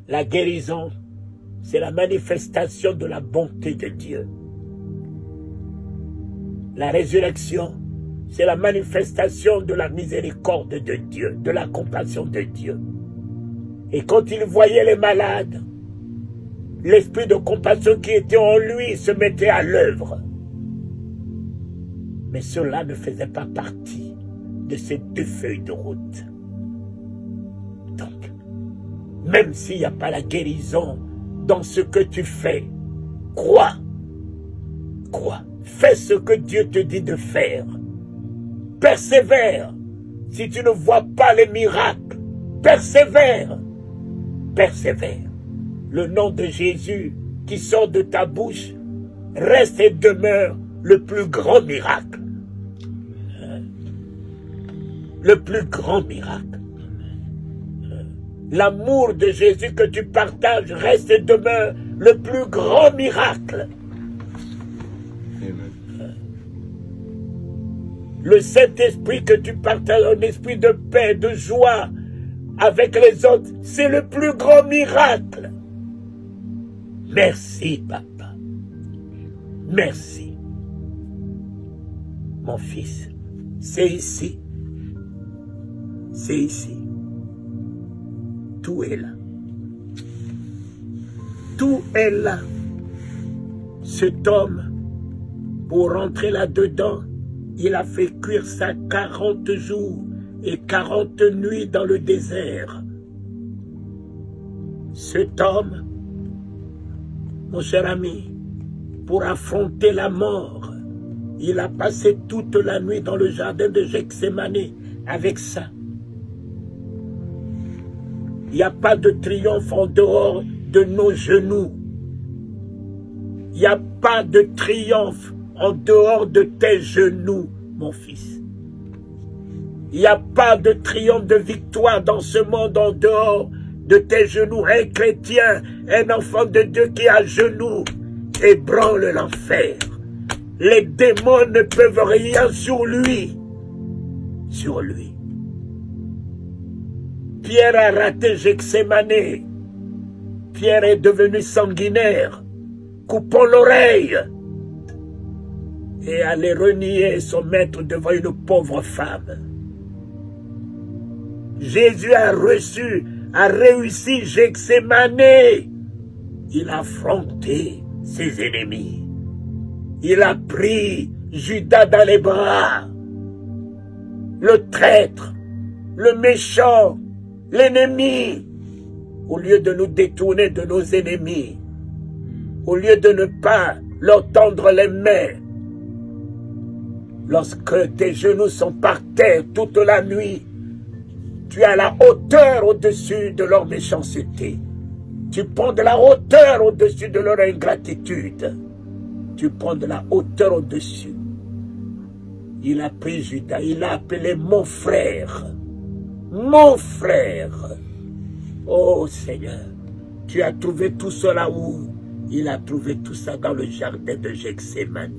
La guérison, c'est la manifestation de la bonté de Dieu. La résurrection, c'est la manifestation de la miséricorde de Dieu, de la compassion de Dieu. Et quand il voyait les malades, l'esprit de compassion qui était en lui se mettait à l'œuvre. Mais cela ne faisait pas partie de ces 2 feuilles de route. Donc, même s'il n'y a pas la guérison dans ce que tu fais, crois. Crois. Fais ce que Dieu te dit de faire. Persévère. Si tu ne vois pas les miracles, persévère. Persévère. Le nom de Jésus qui sort de ta bouche reste et demeure le plus grand miracle. Le plus grand miracle. L'amour de Jésus que tu partages reste et demeure le plus grand miracle. Le Saint-Esprit que tu partages, un esprit de paix, de joie avec les autres, c'est le plus grand miracle. Merci, papa. Merci. Mon fils, c'est ici. C'est ici. Tout est là. Tout est là. Cet homme, pour rentrer là-dedans, il a fait cuire ça 40 jours et 40 nuits dans le désert. Cet homme, mon cher ami, pour affronter la mort, il a passé toute la nuit dans le jardin de Gethsémane avec ça. Il n'y a pas de triomphe en dehors de nos genoux. Il n'y a pas de triomphe en dehors de tes genoux, mon fils. Il n'y a pas de triomphe de victoire dans ce monde en dehors de tes genoux. Un chrétien, un enfant de Dieu qui est à genoux, ébranle l'enfer. Les démons ne peuvent rien sur lui. Sur lui. Pierre a raté Gethsémane. Pierre est devenu sanguinaire, coupant l'oreille et allait renier son maître devant une pauvre femme. Jésus a réussi Gethsémane. Il a affronté ses ennemis. Il a pris Judas dans les bras, le traître, le méchant, l'ennemi. Au lieu de nous détourner de nos ennemis, au lieu de ne pas leur tendre les mains, lorsque tes genoux sont par terre toute la nuit, tu as la hauteur au-dessus de leur méchanceté. Tu prends de la hauteur au-dessus de leur ingratitude. Tu prends de la hauteur au-dessus. Il a pris Judas, il l'a appelé mon frère. Mon frère. Oh Seigneur, tu as trouvé tout cela où? Il a trouvé tout ça dans le jardin de Gethsémane.